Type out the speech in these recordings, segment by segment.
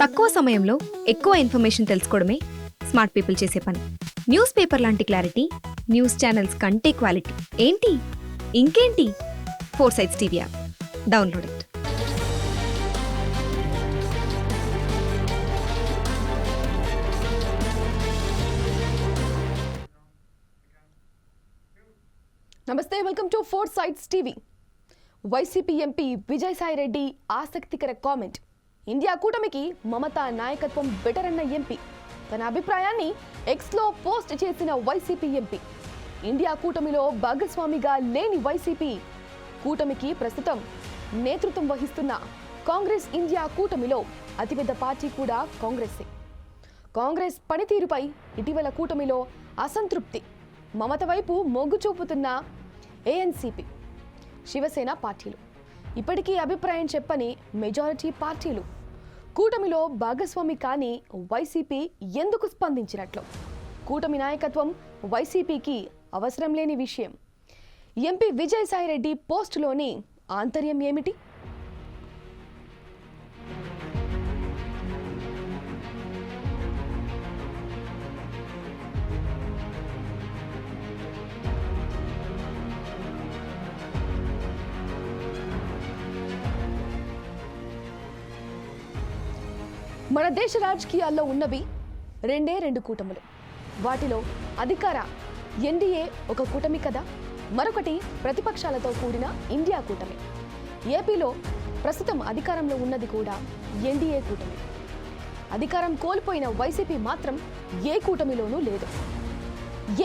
తక్కువ సమయంలో ఎక్కువ ఇన్ఫర్మేషన్ తెలుసుకోవడమే స్మార్ట్ పీపుల్ చేసే పని. న్యూస్ పేపర్ లాంటి క్లారిటీ, న్యూస్ ఛానల్స్ కంటే క్వాలిటీ. ఏంటి ఇంకేంటి? 4 Sides TV app download it. నమస్తే, welcome to 4 Sides TV. YCP MP Vijayasai Reddy ఆసక్తికర కామెంట్. ఇండియా కూటమికి మమతా నాయకత్వం బెటర్ అన్న ఎంపీ. తన అభిప్రాయాన్ని ఎక్స్లో పోస్ట్ చేసిన వైసీపీ ఎంపీ. ఇండియా కూటమిలో భాగస్వామిగా లేని వైసీపీ కూటమికి ప్రస్తుతం నేతృత్వం వహిస్తున్న కాంగ్రెస్ ఇండియా కూటమిలో అతిపెద్ద పార్టీ కూడా కాంగ్రెసే. కాంగ్రెస్ పనితీరుపై ఇటీవల కూటమిలో అసంతృప్తి. మమత వైపు మొగ్గు చూపుతున్న ఏఎన్సీపీ, శివసేన పార్టీలు, ఇప్పటికీ అభిప్రాయం చెప్పని మెజారిటీ పార్టీలు కూటమిలో భాగస్వామి కాని వైసీపీ ఎందుకు స్పందించినట్లు? కూటమి నాయకత్వం వైసీపీకి అవసరం లేని విషయం. ఎంపీ విజయసాయి రెడ్డి పోస్టులోని ఆంతర్యం ఏమిటి? మన దేశ రాజకీయాల్లో ఉన్నవి రెండు కూటములు. వాటిలో అధికార ఎన్డీఏ ఒక కూటమి కదా, మరొకటి ప్రతిపక్షాలతో కూడిన ఇండియా కూటమి. ఏపీలో ప్రస్తుతం అధికారంలో ఉన్నది కూడా ఎన్డీఏ కూటమి. అధికారం కోల్పోయిన వైసీపీ మాత్రం ఏ కూటమిలోనూ లేదు.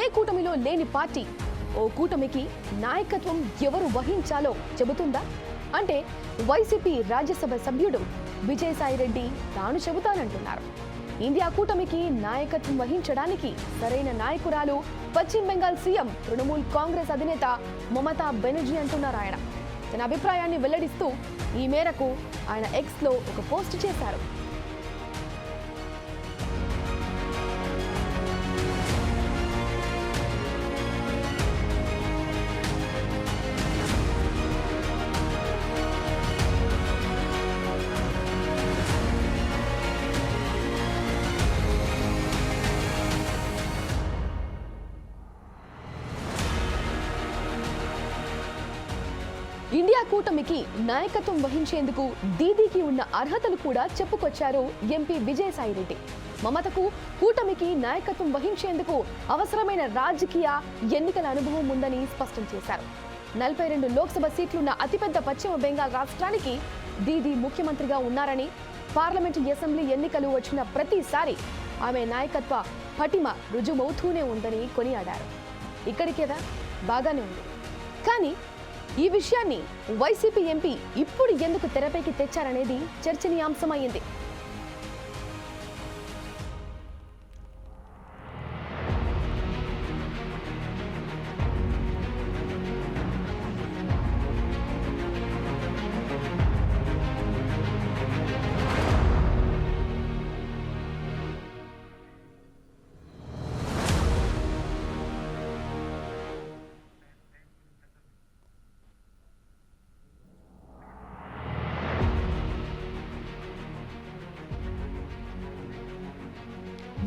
ఏ కూటమిలో లేని పార్టీ ఓ కూటమికి నాయకత్వం ఎవరు వహించాలో చెబుతుందా అంటే వైసీపీ రాజ్యసభ సభ్యుడు విజయసాయి రెడ్డి తాను చెబుతానంటున్నారు. ఇండియా కూటమికి నాయకత్వం వహించడానికి సరైన నాయకురాలు పశ్చిమ బెంగాల్ సీఎం, తృణమూల్ కాంగ్రెస్ అధినేత మమతా బెనర్జీ అంటున్నారు. ఆయన తన అభిప్రాయాన్ని వెల్లడిస్తూ ఈ మేరకు ఆయన ఎక్స్లో ఒక పోస్ట్ చేశారు. ఇండియా కూటమికి నాయకత్వం వహించేందుకు దీదీకి ఉన్న అర్హతలు కూడా చెప్పుకొచ్చారు ఎంపీ విజయసాయి రెడ్డి. మమతకు కూటమికి నాయకత్వం వహించేందుకు అవసరమైన రాజకీయ ఎన్నికల అనుభవం ఉందని స్పష్టం చేశారు. 42 లోక్సభ సీట్లున్న అతిపెద్ద పశ్చిమ బెంగాల్ రాష్ట్రానికి దీదీ ముఖ్యమంత్రిగా ఉన్నారని, పార్లమెంటు అసెంబ్లీ ఎన్నికలు వచ్చిన ప్రతిసారి ఆమె నాయకత్వ పటిమ రుజుమవుతూనే ఉందని కొనియాడారు. ఇక్కడికేదా బాగానే ఉంది, కానీ ఈ విషయాన్ని వైసీపీ ఎంపీ ఇప్పుడు ఎందుకు తెరపైకి తెచ్చారనేది చర్చనీయాంశమైంది.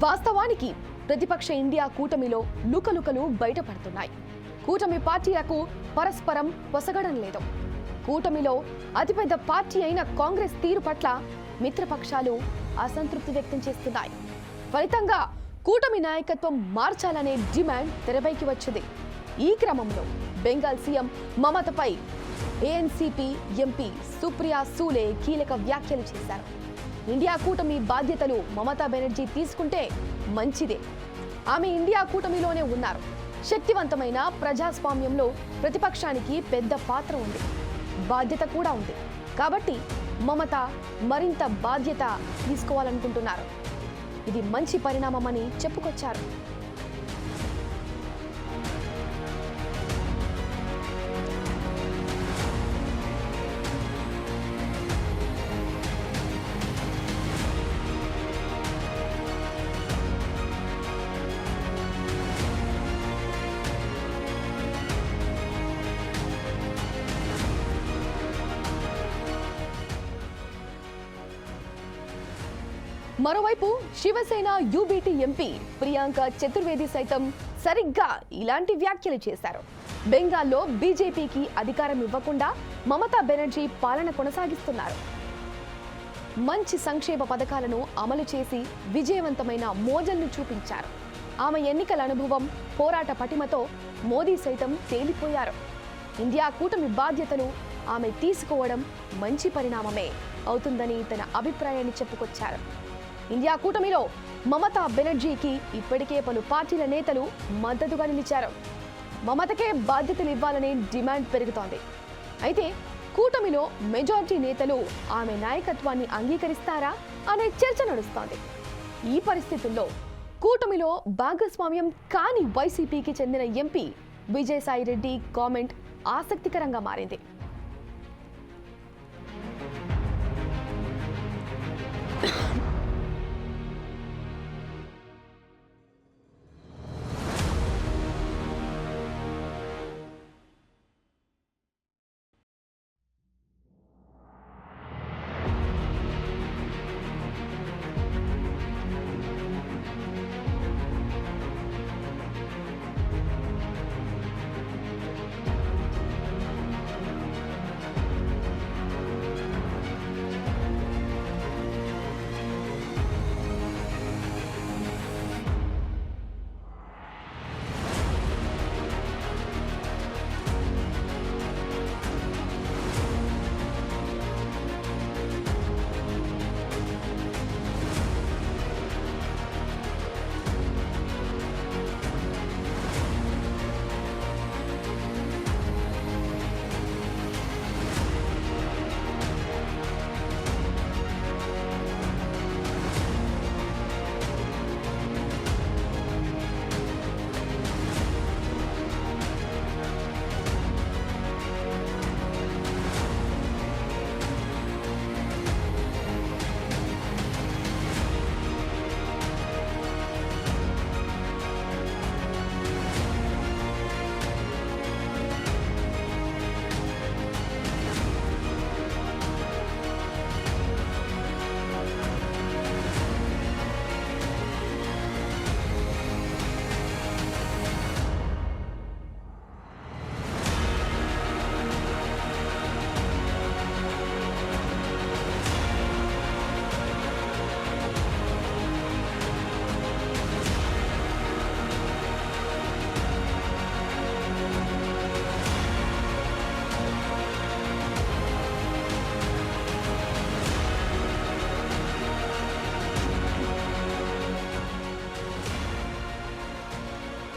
వాస్తవానికి ప్రతిపక్ష ఇండియా కూటమిలో లుకలుకలు బయటపడుతున్నాయి. కూటమి పార్టీలకు పరస్పరం పొసగడం లేదు. కూటమిలో అతిపెద్ద పార్టీ అయిన కాంగ్రెస్ తీరు పట్ల మిత్రపక్షాలు అసంతృప్తి వ్యక్తం చేస్తున్నాయి. ఫలితంగా కూటమి నాయకత్వం మార్చాలనే డిమాండ్ తెరపైకి వచ్చింది. ఈ క్రమంలో బెంగాల్ సీఎం మమతపై ఏఎన్సీపీ ఎంపీ సుప్రియా సూలే కీలక వ్యాఖ్యలు చేశారు. ఇండియా కూటమి బాధ్యతలు మమతా బెనర్జీ తీసుకుంటే మంచిదే. ఆమె ఇండియా కూటమిలోనే ఉన్నారు. శక్తివంతమైన ప్రజాస్వామ్యంలో ప్రతిపక్షానికి పెద్ద పాత్ర ఉంది, బాధ్యత కూడా ఉంది. కాబట్టి మమత మరింత బాధ్యత తీసుకోవాలనుకుంటున్నారు. ఇది మంచి పరిణామమని చెప్పుకొచ్చారు. మరోవైపు శివసేన యూబీటీ ఎంపీ ప్రియాంక చతుర్వేది సైతం సరిగ్గా ఇలాంటి వ్యాఖ్యలు చేశారు. బెంగాల్లో బీజేపీకి అధికారం ఇవ్వకుండా మమతా బెనర్జీ పాలన కొనసాగిస్తున్నారు. మంచి సంక్షేమ పథకాలను అమలు చేసి విజయవంతమైన మోజల్ని చూపించారు. ఆమె ఎన్నికల అనుభవం, పోరాట పటిమతో మోదీ సైతం తేలిపోయారు. ఇండియా కూటమి బాధ్యతలు ఆమె తీసుకోవడం మంచి పరిణామమే అవుతుందని తన అభిప్రాయాన్ని చెప్పుకొచ్చారు. ఇండియా కూటమిలో మమతా బెనర్జీకి ఇప్పటికే పలు పార్టీల నేతలు మద్దతుగా నిలిచారు. మమతకే బాధ్యతలు ఇవ్వాలనే డిమాండ్ పెరుగుతోంది. అయితే కూటమిలో మెజారిటీ నేతలు ఆమె నాయకత్వాన్ని అంగీకరిస్తారా అనే చర్చ నడుస్తోంది. ఈ పరిస్థితుల్లో కూటమిలో భాగస్వామ్యం కాని వైసీపీకి చెందిన ఎంపీ విజయసాయి రెడ్డి కామెంట్ ఆసక్తికరంగా మారింది.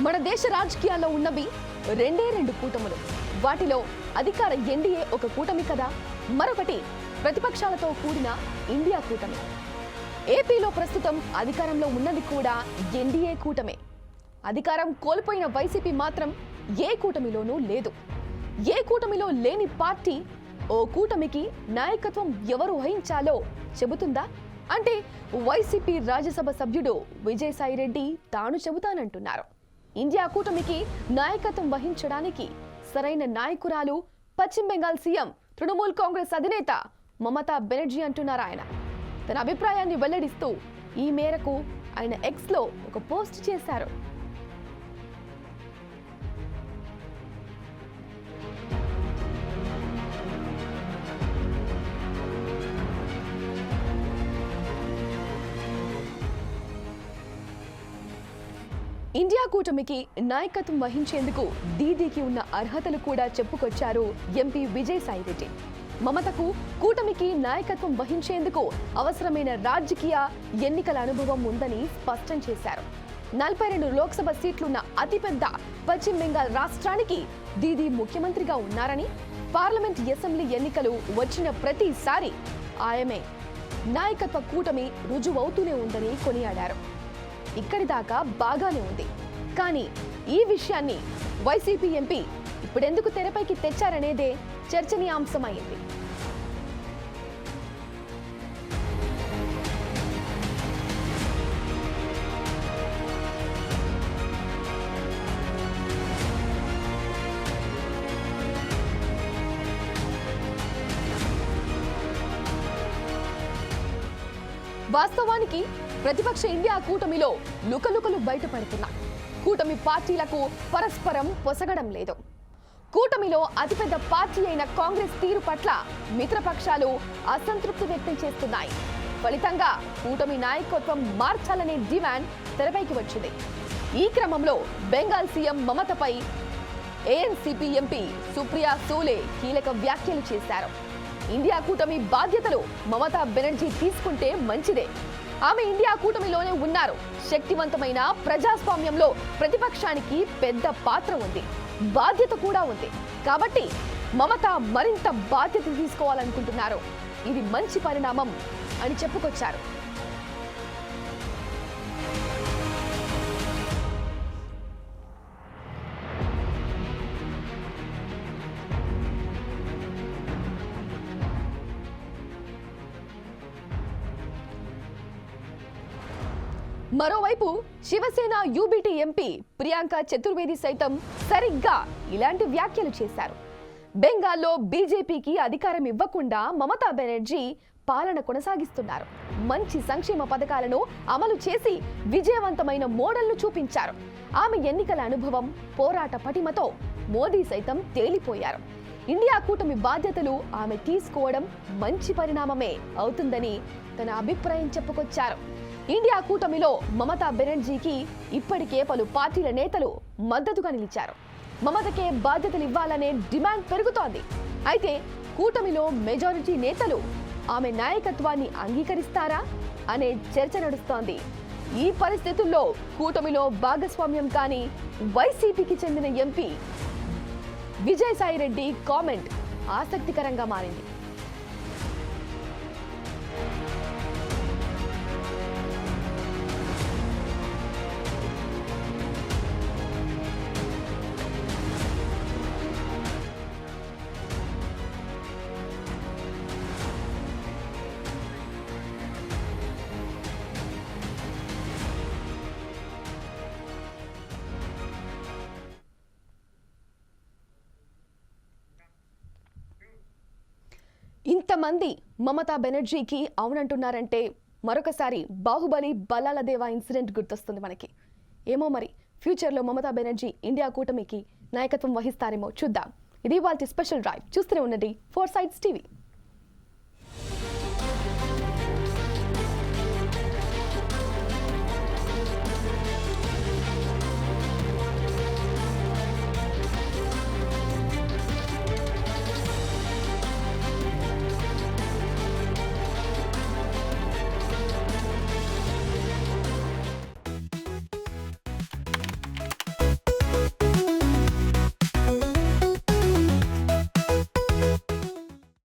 మన దేశ రాజకీయాల్లో ఉన్నవి రెండు కూటములు. వాటిలో అధికార ఎన్డీఏ ఒక కూటమి కదా, మరొకటి ప్రతిపక్షాలతో కూడిన ఇండియా కూటమి. ఏపీలో ప్రస్తుతం అధికారంలో ఉన్నది కూడా ఎన్డీఏ కూటమే. అధికారం కోల్పోయిన వైసీపీ మాత్రం ఏ కూటమిలోనూ లేదు. ఏ కూటమిలో లేని పార్టీ ఓ కూటమికి నాయకత్వం ఎవరు వహించాలో చెబుతుందా అంటే వైసీపీ రాజ్యసభ సభ్యుడు విజయసాయి రెడ్డి తాను చెబుతానంటున్నారు. ఇండియా కూటమికి నాయకత్వం వహించడానికి సరైన నాయకురాలు పశ్చిమ బెంగాల్ సీఎం, తృణమూల్ కాంగ్రెస్ అధినేత మమతా బెనర్జీ అంటున్నారు. ఆయన తన అభిప్రాయాన్ని వెల్లడిస్తూ ఈ మేరకు ఆయన ఎక్స్లో ఒక పోస్ట్ చేశారు. ఇండియా కూటమికి నాయకత్వం వహించేందుకు దీదీకి ఉన్న అర్హతలు కూడా చెప్పుకొచ్చారు ఎంపీ విజయసాయి రెడ్డి. మమతకు కూటమికి నాయకత్వం వహించేందుకు అవసరమైన రాజకీయ ఎన్నికల అనుభవం ఉందని స్పష్టం చేశారు. 42 లోక్సభ సీట్లున్న అతిపెద్ద పశ్చిమ బెంగాల్ రాష్ట్రానికి దీదీ ముఖ్యమంత్రిగా ఉన్నారని, పార్లమెంట్, అసెంబ్లీ ఎన్నికలు వచ్చిన ప్రతిసారి ఆయమే నాయకత్వ కూటమి రుజువవుతూనే ఉందని కొనియాడారు. ఇక్కడి దాకా బాగానే ఉంది. కానీ ఈ విషయాన్ని వైసీపీ ఎంపీ ఇప్పుడెందుకు తెరపైకి తెచ్చారనేదే చర్చనీయాంశమైంది. వాస్తవానికి ప్రతిపక్ష ఇండియా కూటమిలో లుకలుకలు బయటపడుతున్నాయి. కూటమి పార్టీలకు పరస్పరం పొసగడం లేదు. కూటమిలో అతిపెద్ద పార్టీ అయిన కాంగ్రెస్ తీరు పట్ల మిత్రపక్షాలు అసంతృప్తి వ్యక్తం చేస్తున్నాయి. ఫలితంగా కూటమి నాయకత్వం మార్చాలనే డిమాండ్ తెరపైకి వచ్చింది. ఈ క్రమంలో బెంగాల్ సీఎం మమతపై ఏఎన్సీపీ ఎంపీ సుప్రియా సూలే కీలక వ్యాఖ్యలు చేశారు. ఇండియా కూటమి బాధ్యతలు మమతా బెనర్జీ తీసుకుంటే మంచిదే. ఆమె ఇండియా కూటమిలోనే ఉన్నారు. శక్తివంతమైన ప్రజాస్వామ్యంలో ప్రతిపక్షానికి పెద్ద పాత్ర ఉంది, బాధ్యత కూడా ఉంది. కాబట్టి మమత మరింత బాధ్యత తీసుకోవాలనుకుంటున్నారు. ఇది మంచి పరిణామం అని చెప్పుకొచ్చారు. మరోవైపు శివసేన యూబీటీ ఎంపీ ప్రియాంక చతుర్వేది సైతం సరిగ్గా ఇలాంటి వ్యాఖ్యలు చేశారు. బెంగాల్లో బీజేపీకి అధికారం ఇవ్వకుండా మమతా బెనర్జీ పాలన కొనసాగిస్తున్నారు. మంచి సంక్షేమ పథకాలను అమలు చేసి విజయవంతమైన మోడల్ను చూపించారు. ఆమె ఎన్నికల అనుభవం, పోరాట పటిమతో మోదీ సైతం తేలిపోయారు. ఇండియా కూటమి బాధ్యతలు ఆమె తీసుకోవడం మంచి పరిణామమే అవుతుందని తన అభిప్రాయం చెప్పుకొచ్చారు. ఇండియా కూటమిలో మమతా బెనర్జీకి ఇప్పటికే పలు పార్టీల నేతలు మద్దతుగా నిలిచారు. మమతకే బాధ్యతలు ఇవ్వాలనే డిమాండ్ పెరుగుతోంది. అయితే కూటమిలో మెజారిటీ నేతలు ఆమె నాయకత్వాన్ని అంగీకరిస్తారా అనే చర్చ నడుస్తోంది. ఈ పరిస్థితుల్లో కూటమిలో భాగస్వామ్యం కాని వైసీపీకి చెందిన ఎంపీ విజయసాయిరెడ్డి కామెంట్ ఆసక్తికరంగా మారింది. ఇంతమంది మమతా బెనర్జీకి అవునంటున్నారంటే మరొకసారి బాహుబలి బల్లాల దేవా ఇన్సిడెంట్ గుర్తొస్తుంది మనకి. ఏమో మరి ఫ్యూచర్లో మమతా బెనర్జీ ఇండియా కూటమికి నాయకత్వం వహిస్తారేమో చూద్దాం. ఇది వాళ్ళ స్పెషల్ డ్రైవ్. చూస్తూనే ఉండండి 4 Sides TV.